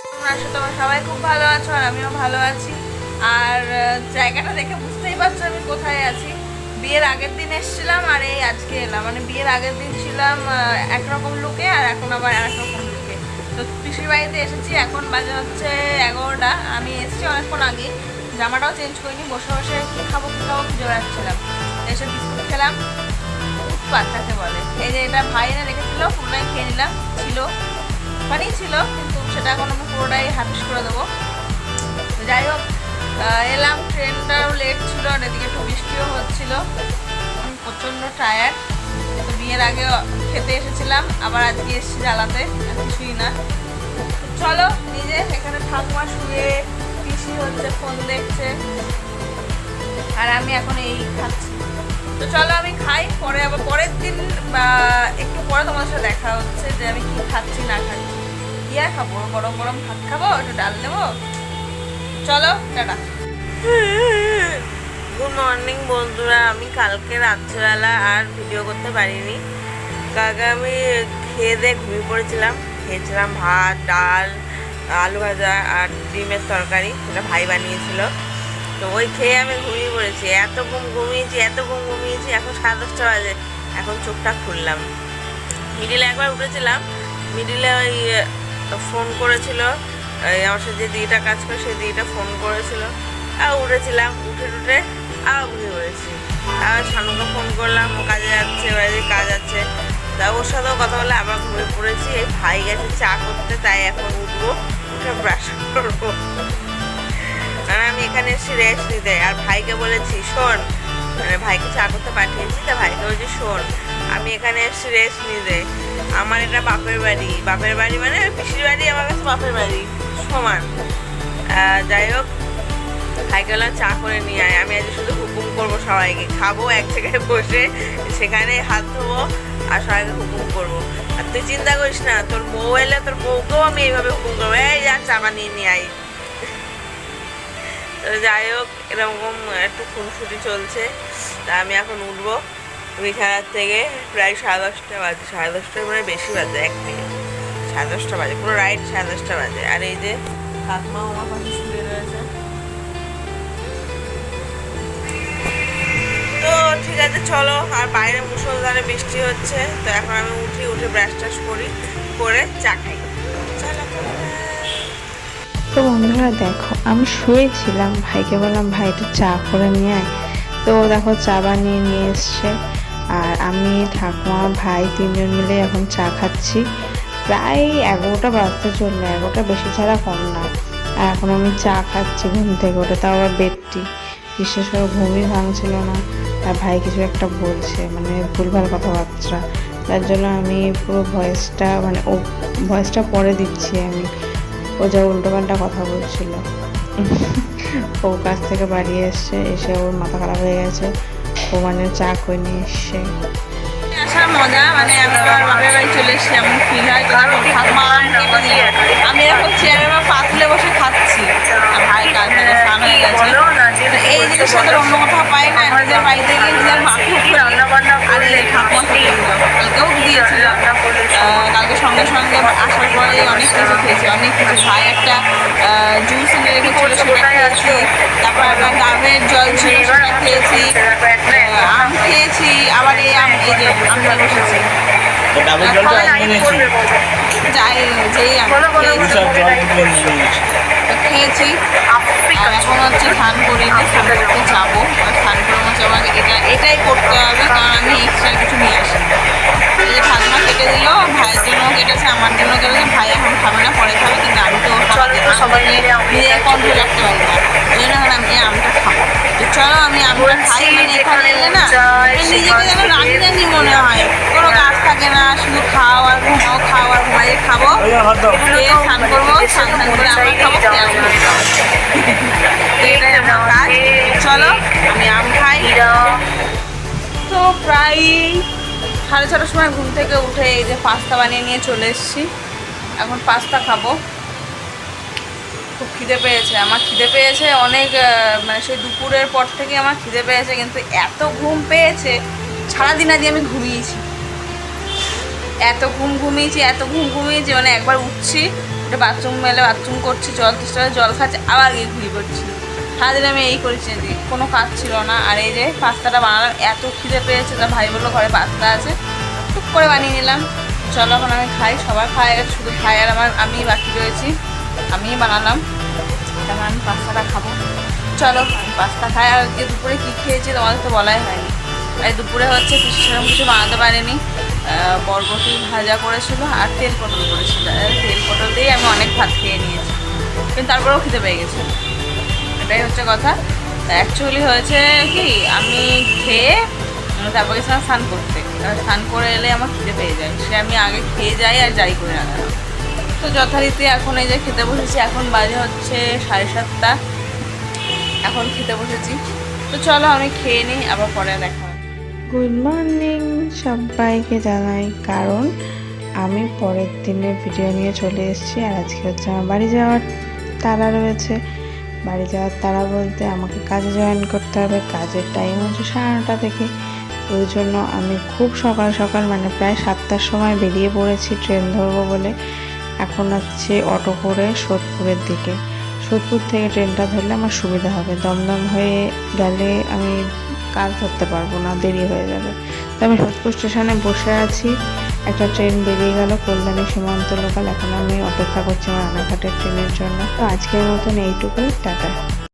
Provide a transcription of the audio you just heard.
তোমরা সবাই খুব ভালো আছো আর আমিও ভালো আছি। আর জায়গাটা দেখে বুঝতেই পারছো আমি কোথায় আছি। বিয়ের আগের দিন এসেছিলাম আর এই আজকে এলাম। মানে বিয়ের আগের দিন ছিলাম একরকম লুকে আর এখন আবার আরেক রকম লুকে। তো পিসির বাড়িতে এসেছি, এখন বাজে হচ্ছে 11টা। আমি এসেছি অনেকক্ষণ আগে, জামাটাও চেঞ্জ করিনি, বসে বসে কী খাবো খুঁজে বেড়াচ্ছিলাম। এসে বিস্কুট খেলাম, বাচ্চাকে বলে। এই যে এটা ভাই এনে রেখেছিল, পুরোটাই খেয়ে নিলাম। ছিল ওখানেই ছিল, কিন্তু সেটা এখন আমি পুরোটাই হাফিস করে দেবো। যাই হোক, এলাম, ট্রেনটাও লেট ছিল আর এদিকে একটু বৃষ্টিও হচ্ছিল। আমি প্রচণ্ড টায়ার্ড। তো বিয়ের আগে খেতে এসেছিলাম, আবার আজকে এসেছি জ্বালাতে, আর কিছুই না। চলো, নিজে এখানে ঠাকুমা শুয়ে, পিসি হচ্ছে ফোন দেখছে, আর আমি এখন এই খাচ্ছি। তো চলো আমি খাই, পরে আবার পরের দিন বা একটু পরে তোমাদের সাথে দেখা হচ্ছে যে আমি কি খাচ্ছি না খাচ্ছি। কি আর খাবো, গরম গরম ভাত খাবো, একটু ডাল দেবো। চলো টাটা। গুড মর্নিং বন্ধুরা। আমি কালকে রাত্রিবেলা আর ভিডিও করতে পারিনি, কালকে আমি খেয়ে দিয়ে ঘুমিয়ে পড়েছিলাম। খেয়েছিলাম ভাত, ডাল, আলু ভাজা আর ডিমের তরকারি, সেটা ভাই বানিয়েছিল। তো ওই খেয়ে আমি ঘুমিয়ে পড়েছি। এত ঘুম ঘুমিয়েছি এখন 10:30 বাজে, এখন চোখটা খুললাম। মিডিলে একবার উঠেছিলাম, মিডিলে ওই ফোন করেছিল, আমার সাথে যে দিদিটা কাজ করে সেই দিদিটা ফোন করেছিল, আর উঠেছিলাম। উঠে আবার ঘুমিয়ে পড়েছি। আবার শানুকে ফোন করলাম, ও কাজে যাচ্ছে, বাড়িতে কাজ আছে, তা ওর সাথেও কথা বলে আবার ঘুমিয়ে পড়েছি। এই ভাই গেছে চা করতে, তাই এখন উঠবো, উঠে ব্রাশ করবো। আর আমি এখানে এসেছি রেস্ট নিতে। আর ভাইকে বলেছি শোন, মানে ভাইকে চা করতে পাঠিয়েছি, তা ভাইকে বলছি শোন, আমি এখানে এসেছি রেস্ট নিতে। আমার এটা বাপের বাড়ি মানে পিসির বাড়ি, আমার কাছে বাপের বাড়ি সমান। যাই হোক, ভাইকে বললাম চা করে নিয়ে আয়, আমি আজ শুধু হুকুম করবো সবাইকে, খাবো এক জায়গায় বসে, সেখানে হাত ধোবো আর সবাইকে হুকুম করবো। আর তুই চিন্তা করিস না, তোর বউ এলে তোর বউকেও আমি এইভাবে হুকুম করবো, এই যা চা বানিয়ে নিয়ে আয়। তো যাই হোক, এরকম একটু খুনসুটি চলছে। তা আমি এখন উঠবো বিছানার থেকে। প্রায় 10:30 বাজে, 10:30 মানে বেশি বাজে, 1 মিনিট 10:30 বাজে, পুরো রাইট 10:30 বাজে। আর এই যে ঠাকুমাও আমার পাশে শুয়ে রয়েছে। তো ঠিক আছে চলো। আর বাইরে মুষলধারে বৃষ্টি হচ্ছে, তো এখন আমি উঠে ব্রাশ টাশ করে চা খাই। তো বন্ধুরা দেখো, আমি শুয়েছিলাম, ভাইকে বললাম ভাই একটু চা করে নিয়ে আয়। তো দেখো চা বানিয়ে নিয়ে এসছে, আর আমি ঠাকুমা ভাই 3জন মিলে এখন চা খাচ্ছি। প্রায় 11টা বাজতে চললো, 11টা বেশি ছাড়া কম না। আর এখন আমি চা খাচ্ছি ঘুম থেকে উঠে, তাও আবার বেডটি, বিশেষ করে ঘুমই ভাঙছিল না। আর ভাই কিছু একটা বলছে, মানে ভুলভাল কথাবার্তা, তার জন্য আমি পুরো ভয়েসটা পরে দিচ্ছি আমি। ও যা উল্টোপাল্টা কথা বলছিল, ও কাছ থেকে বাড়ি এসে ওর মাথা খারাপ হয়ে গেছে। ও মানে চা করে নিয়ে এসছে। আসার মজা, মানে আমি আমার বাপের বাড়ি চলে এসেছি এমন ফিল হয়। আমি এখন চেয়ারের বা পাতলে বসে খাচ্ছি, আর ভাই কাজ থেকে স্নান হয়ে গেছে। এই জিনিসটা তো অন্য কোথাও পাই না, নিজের বাড়িতে গিয়ে নিজের মাথা আর এই ঠাকুমা খেয়ে দিল, কালকেও দিয়েছিল। কালকে সঙ্গে সঙ্গে আসার পরে অনেক কিছু খেয়েছি, অনেক কিছু। ভাই একটা জুস এনে রেখেছিল, সেটা খেয়েছি। তারপর একটা ডাবের জল ছিল, সেটা খেয়েছি। আম খেয়েছি, আবার এই আম, এই যে আম নিয়ে বসেছি, যেই আম খেয়েছি। আর এখন হচ্ছে ধান করিনি, স্নান করতে যাবো। আর স্নান করে হচ্ছে আমাকে এটাই করতে হবে, কারণ আমি এক্সট্রা কিছু নিয়ে আসি। এই যে ঠাকুমা কেটে দিল, ভাইয়ের জন্য কেটেছে, আমার জন্য কেটেছে। ভাই এখন খাবে না, পরে খাবে, কিন্তু আমি তো সবাই নিজে কন্ট্রোল রাখতে পারি না, ওই জন্য এখন আমি আমটা খাবো। তো চলো আমি আমটা খাই। মানে এখানে এলে না নিজেকে যেন রানি মনে হয়, কোনো কাজ থাকে না, শুধু খাও আর ঘুমাই খাবো, খেয়ে স্নান করবো, স্নান করে আমরা খাবো, এটাই আমার কাজ। চলো আমি আম খাই। তো প্রায় 6:30 সময় ঘুম থেকে উঠে এই যে পাস্তা বানিয়ে নিয়ে চলে এসেছি। এখন পাস্তা খাবো। খুব খিদে পেয়েছে, আমার খিদে পেয়েছে অনেক, মানে সেই দুপুরের পর থেকে আমার খিদে পেয়েছে, কিন্তু এত ঘুম পেয়েছে, সারাদিন আজ আমি ঘুমিয়েছি, এত ঘুমিয়েছি, মানে একবার উঠছি, এটা বাথরুম মেলে বাথরুম করছি, জল তেষ্টা জল খাচ্ছে, আবার গিয়ে ঘুরিয়ে পড়ছি। সারাদিন আমি এই করেছি, কোনো কাজ ছিল না। আর এই যে পাস্তাটা বানালাম, এত খিদে পেয়েছে, তা ভাই বললো ঘরে পাস্তা আছে, টুক করে বানিয়ে নিলাম। চলো এখন আমি খাই, সবার খাই গেছে, শুধু খাই আর আমি বাকি রয়েছি, আমিই বানালাম। এখন আমি পাস্তাটা খাবো। চলো আমি পাস্তা খাই। আর আজকে দুপুরে কী খেয়েছি তোমাদের তো বলাই হয়নি। আর দুপুরে হচ্ছে সেরকম কিছু বানাতে পারিনি, বরবটি ভাজা করেছিল আর তেল পটল করেছিল। তেল পটল দিয়েই আমি অনেক ভাত খেয়ে নিয়েছি, কিন্তু তারপরেও খিদে পেয়ে গেছে, এটাই হচ্ছে কথা। অ্যাকচুয়ালি হয়েছে কি, আমি খেয়ে তারপর গেছিলাম স্নান করতে। স্নান করে এলে আমার খিদে পেয়ে যায়, সে আমি আগে খেয়ে যাই আর যাই করে না কেন। তো যথারীতি এখন এই যে খেতে বসেছি, এখন বাজে হচ্ছে 7:30, এখন খেতে বসেছি। তো চলো আমি খেয়ে নিই, আবার পরে দেখা হবে। গুড মর্নিং সবাইকে জানাই, কারণ আমি পরের দিনের ভিডিও নিয়ে চলে এসেছি। আর আজকে হচ্ছে আমার বাড়ি যাওয়ার তাড়া রয়েছে। বাড়ি যাওয়ার তাড়া বলতে আমাকে কাজে জয়েন করতে হবে, কাজের টাইম হচ্ছে 9:30 থেকে। ওই জন্য আমি খুব সকাল সকাল মানে প্রায় 7টার সময় বেরিয়ে পড়েছি ট্রেন ধরবো বলে। এখন হচ্ছে অটো করে সোদপুরের দিকে। সোদপুর থেকে ট্রেনটা ধরলে আমার সুবিধা হবে, দমদম হয়ে গেলে আমি কাজ ধরতে পারবো না, দেরি হয়ে যাবে। তো আমি সোদপুর স্টেশনে বসে আছি, একটা ট্রেন বেরিয়ে গেল কল্যাণী সীমান্ত লোকাল। এখন আমি অপেক্ষা করছি আমার রানাঘাটের ট্রেনের জন্য। তো আজকের মতন এইটুকুই, টাটা।